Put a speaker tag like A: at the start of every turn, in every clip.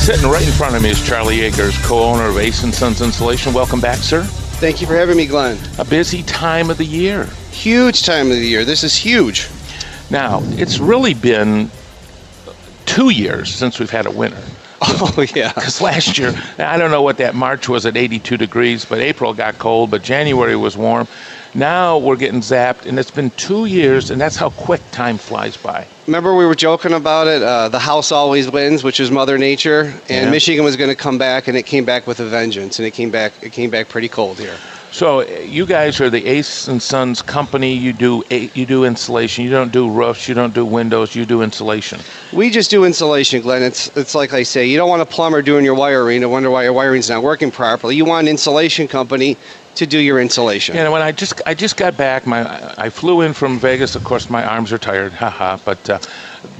A: Sitting right in front of me is Charlie Yeagers, co-owner of Ace & Sons Insulation. Welcome back, sir.
B: Thank you for having me, Glenn.
A: A busy time of the year.
B: Huge time of the year. This is huge.
A: Now, it's really been 2 years since we've had a winter.
B: Oh, yeah.
A: Because last year, I don't know what that March was at 82 degrees, but April got cold, but January was warm. Now we're getting zapped, and it's been 2 years, and that's how quick time flies by.
B: Remember we were joking about it, the house always wins, which is Mother Nature, and
A: Yeah.
B: Michigan was going to come back, and it came back with a vengeance, and it came back pretty cold here.
A: So you guys are the Ace & Sons company. You do insulation. You don't do roofs. You don't do windows. You do insulation.
B: We just do insulation, Glenn. It's like I say, you don't want a plumber doing your wiring and wonder why your wiring's not working properly. You want an insulation company to do your insulation.
A: Yeah, when I just got back, I flew in from Vegas. Of course, my arms are tired, haha. But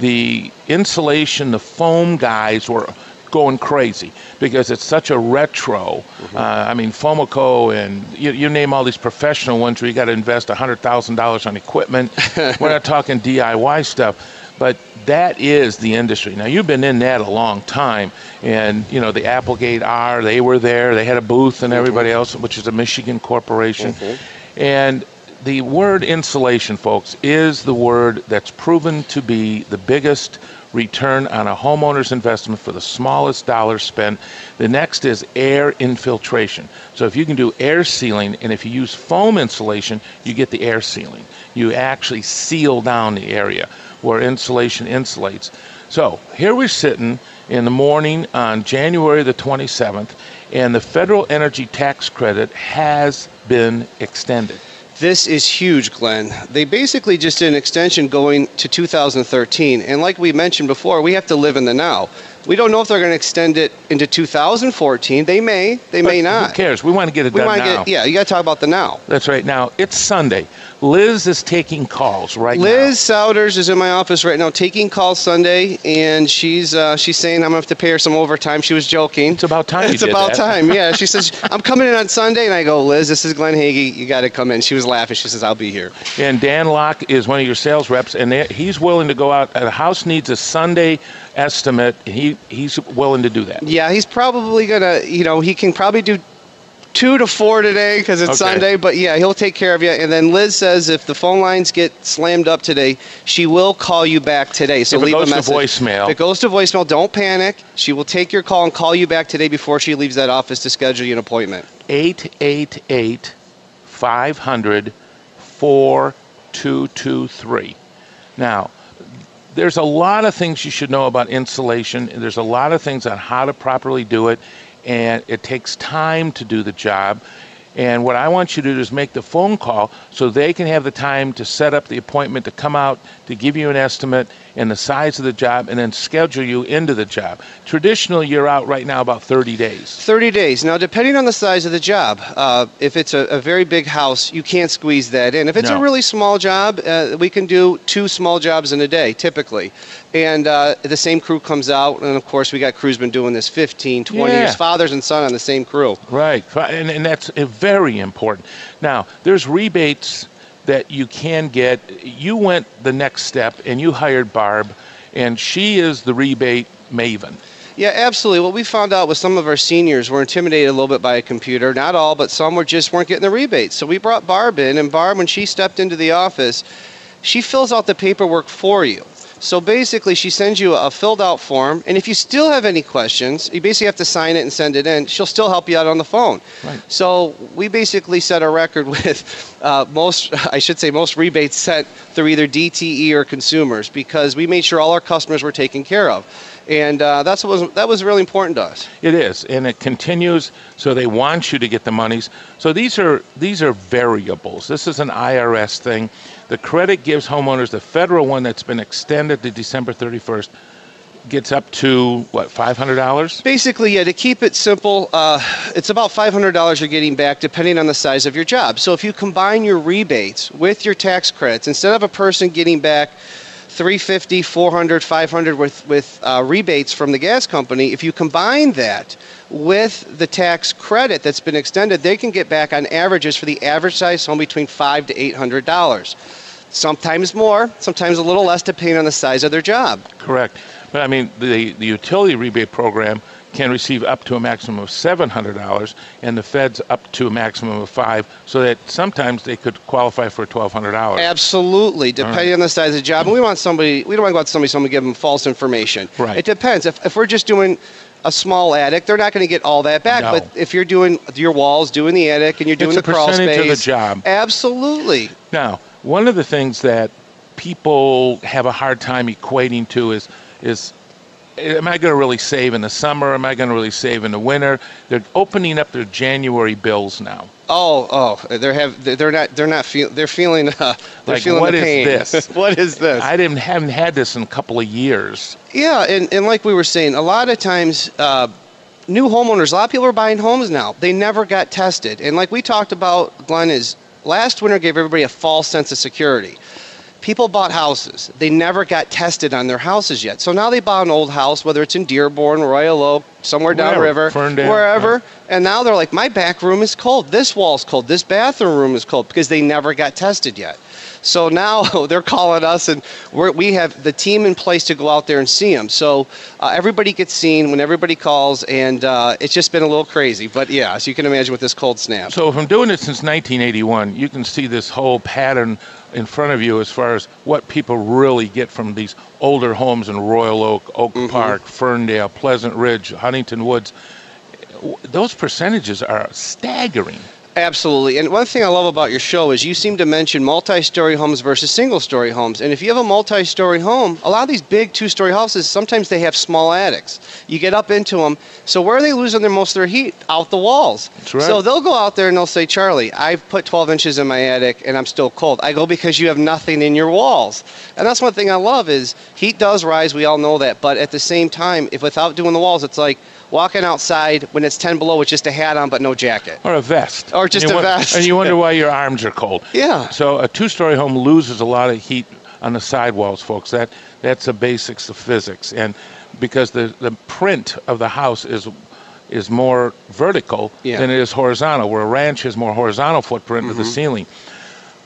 A: the insulation, the foam guys were going crazy because it's such a retro. I mean, Fomoco and you name all these professional ones where you got to invest $100,000 on equipment. We're not talking DIY stuff, but that is the industry. Now, you've been in that a long time, and you know the Applegate R. They were there. They had a booth, and everybody else, which is a Michigan corporation, and the word insulation, folks, is the word that's proven to be the biggest return on a homeowner's investment for the smallest dollar spent. The next is air infiltration. So if you can do air sealing, and if you use foam insulation, you get the air sealing. You actually seal down the area where insulation insulates. So here we're sitting in the morning on January the 27th, and the federal energy tax credit has been extended.
B: This is huge, Glenn. They basically just did an extension going to 2013. And like we mentioned before, we have to live in the now. We don't know if they're going to extend it into 2014. They may not.
A: Who cares? We want to get it done now.
B: You got to talk about the now.
A: That's right. Now, it's Sunday. Liz is taking calls right now.
B: Liz Souders is in my office right now taking calls Sunday, and she's saying I'm going to have to pay her some overtime. She was joking.
A: It's about time
B: It's about time, yeah. She says, I'm coming in on Sunday, and I go, Liz, this is Glenn Hagee. You got to come in. She was laughing. She says, I'll be here.
A: And Dan Locke is one of your sales reps, and he's willing to go out. The house needs a Sunday estimate. He's willing to do that.
B: Yeah, he's probably going to, he can probably do 2 to 4 today because it's Sunday, but yeah, he'll take care of you. And then Liz says if the phone lines get slammed up today, she will call you back today. So leave a message.
A: If it goes to voicemail.
B: If it goes to voicemail, don't panic. She will take your call and call you back today before she leaves that office to schedule you an appointment.
A: 888-500-4223. Now, there's a lot of things you should know about insulation. There's a lot of things on how to properly do it, and it takes time to do the job. And what I want you to do is make the phone call so they can have the time to set up the appointment to come out to give you an estimate and the size of the job and then schedule you into the job. Traditionally, you're out right now about 30 days.
B: 30 days. Now, depending on the size of the job, if it's a very big house, you can't squeeze that in. If it's a really small job, we can do 2 small jobs in a day, typically. And the same crew comes out, and of course, we got crews been doing this 15, 20 years, fathers and son on the same crew.
A: Right, and that's very important. Now, there's rebates that you can get. You went the next step and you hired Barb, and she is the rebate maven.
B: Yeah, absolutely. What we found out was some of our seniors were intimidated a little bit by a computer. Not all, but some weren't getting the rebates. So we brought Barb in, and Barb, when she stepped into the office, she fills out the paperwork for you. So basically, she sends you a filled out form, and if you still have any questions, you basically have to sign it and send it in. She'll still help you out on the phone.
A: Right.
B: So we basically set a record with most rebates sent through either DTE or consumers, because we made sure all our customers were taken care of. And that was really important to us.
A: It is, and it continues. So they want you to get the monies. So these are variables. This is an IRS thing. The credit gives homeowners, the federal one that's been extended to December 31st, gets up to, what, $500?
B: Basically, yeah, to keep it simple, it's about $500 you're getting back depending on the size of your job. So if you combine your rebates with your tax credits, instead of a person getting back $350, $400, $500 with rebates from the gas company, if you combine that with the tax credit that's been extended, they can get back on averages for the average size home between $500 to $800. Sometimes more, sometimes a little less, depending on the size of their job.
A: Correct. But I mean, the utility rebate program can receive up to a maximum of $700, and the feds up to a maximum of $500, so that sometimes they could qualify for $1,200.
B: Absolutely, depending on the size of the job. And we don't want to go out to somebody give them false information.
A: Right.
B: It depends. If we're just doing a small attic, they're not going to get all that back.
A: No.
B: But if you're doing your walls, doing the attic, and you're doing
A: It's
B: the
A: a
B: crawl
A: percentage
B: space,
A: of the job.
B: Absolutely.
A: Now, one of the things that people have a hard time equating to is am I going to really save in the summer? Am I going to really save in the winter? They're opening up their January bills now.
B: They're feeling
A: What
B: the pain.
A: is this?
B: What is this?
A: I haven't had this in a couple of years.
B: Yeah, and like we were saying, a lot of times, new homeowners, a lot of people are buying homes now. They never got tested. And like we talked about, Glenn, is last winter gave everybody a false sense of security. People bought houses. They never got tested on their houses yet. So now they bought an old house, whether it's in Dearborn, Royal Oak, somewhere downriver,
A: Ferndale,
B: wherever.
A: yeah.
B: And now they're like, my back room is cold. This wall's cold. This bathroom room is cold, because they never got tested yet. So now they're calling us, and we have the team in place to go out there and see them. So everybody gets seen when everybody calls, and it's just been a little crazy. But yeah, as you can imagine with this cold snap.
A: So if I'm doing it since 1981, you can see this whole pattern in front of you as far as what people really get from these older homes in Royal Oak, Oak Park, Ferndale, Pleasant Ridge, Huntington Woods. Those percentages are staggering.
B: Absolutely. And one thing I love about your show is you seem to mention multi-story homes versus single-story homes. And if you have a multi-story home, a lot of these big two-story houses, sometimes they have small attics. You get up into them. So where are they losing most of their heat? Out the walls.
A: That's right.
B: So they'll go out there and they'll say, Charlie, I've put 12 inches in my attic and I'm still cold. I go, because you have nothing in your walls. And that's one thing I love is heat does rise. We all know that. But at the same time, if without doing the walls, it's like walking outside when it's 10 below with just a hat on but no jacket.
A: Or a vest.
B: Or just a vest.
A: And you wonder why your arms are cold.
B: Yeah.
A: So a two-story home loses a lot of heat on the sidewalls, folks. That's the basics of physics. And because the print of the house is more vertical than it is horizontal, where a ranch has more horizontal footprint to the ceiling.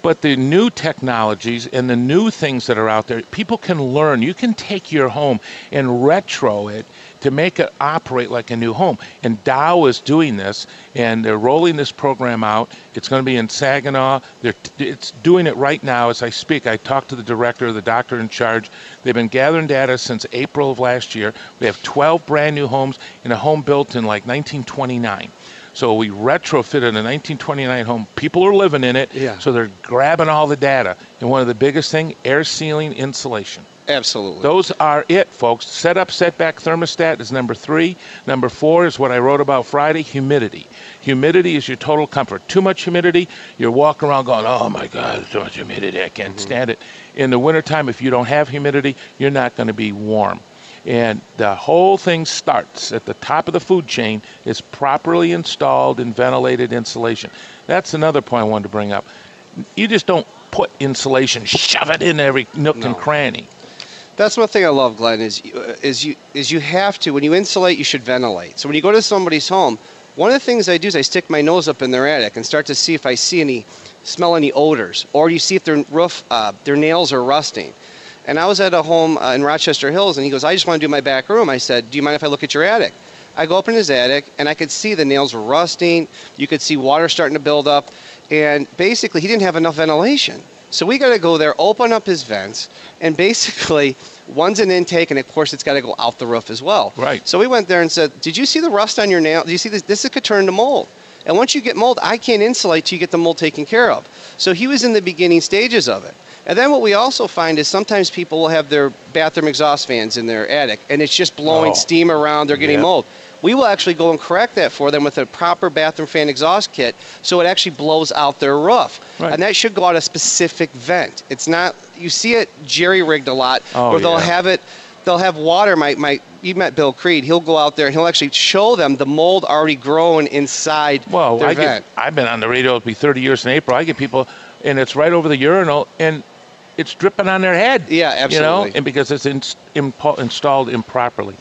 A: But the new technologies and the new things that are out there, people can learn. You can take your home and retro it to make it operate like a new home. And Dow is doing this, and they're rolling this program out. It's going to be in Saginaw. It's doing it right now as I speak. I talked to the director, the doctor in charge. They've been gathering data since April of last year. We have 12 brand new homes in a home built in like 1929. So we retrofitted a 1929 home. People are living in it, so they're grabbing all the data. And one of the biggest things, air sealing insulation.
B: Absolutely.
A: Those are it, folks. Setup, setback, thermostat is number 3. Number 4 is what I wrote about Friday, humidity. Humidity is your total comfort. Too much humidity, you're walking around going, oh my God, there's so much humidity, I can't stand it. In the wintertime, if you don't have humidity, you're not going to be warm. And the whole thing starts at the top of the food chain is properly installed and ventilated insulation. That's another point I wanted to bring up. You just don't put insulation, shove it in every nook and cranny.
B: That's one thing I love, Glenn, is you have to, when you insulate, you should ventilate. So when you go to somebody's home, one of the things I do is I stick my nose up in their attic and start to see if I smell any odors, or you see if their roof, their nails are rusting. And I was at a home in Rochester Hills, and he goes, I just want to do my back room. I said, do you mind if I look at your attic? I go up in his attic, and I could see the nails were rusting. You could see water starting to build up. And basically, he didn't have enough ventilation. So we got to go there, open up his vents, and basically, one's an intake, and of course, it's got to go out the roof as well.
A: Right.
B: So we went there and said, did you see the rust on your nail? Do you see this? This could turn to mold. And once you get mold, I can't insulate till you get the mold taken care of. So he was in the beginning stages of it. And then what we also find is sometimes people will have their bathroom exhaust fans in their attic, and it's just blowing steam around. They're getting mold. We will actually go and correct that for them with a proper bathroom fan exhaust kit, so it actually blows out their roof. Right. And that should go out a specific vent. It's not, you see it jerry-rigged a lot, where they'll have it, they'll have water. You met Bill Creed. He'll go out there and he'll actually show them the mold already growing inside their vent.
A: I've been on the radio, it'll be 30 years in April. I get people, and it's right over the urinal, and it's dripping on their head.
B: Yeah, absolutely.
A: You know, and because it's installed improperly.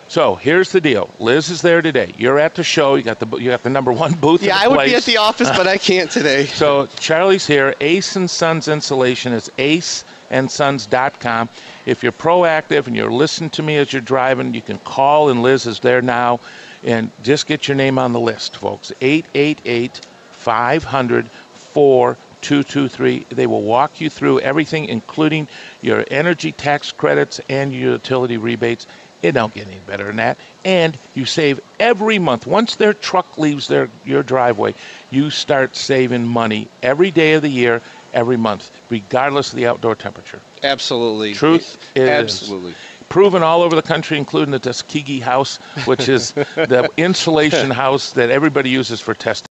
A: So here's the deal. Liz is there today. You're at the show. You got the #1 booth.
B: Yeah, I would be at the office, but I can't today.
A: So Charlie's here. Ace and Sons Insulation is aceandsons.com. If you're proactive and you're listening to me as you're driving, you can call, and Liz is there now, and just get your name on the list, folks. 888-500-4223. They will walk you through everything, including your energy tax credits and your utility rebates. It don't get any better than that. And you save every month. Once their truck leaves your driveway, you start saving money every day of the year, every month, regardless of the outdoor temperature.
B: Absolutely.
A: Truth is
B: absolutely
A: proven all over the country, including the Tuskegee House, which is the insulation house that everybody uses for testing.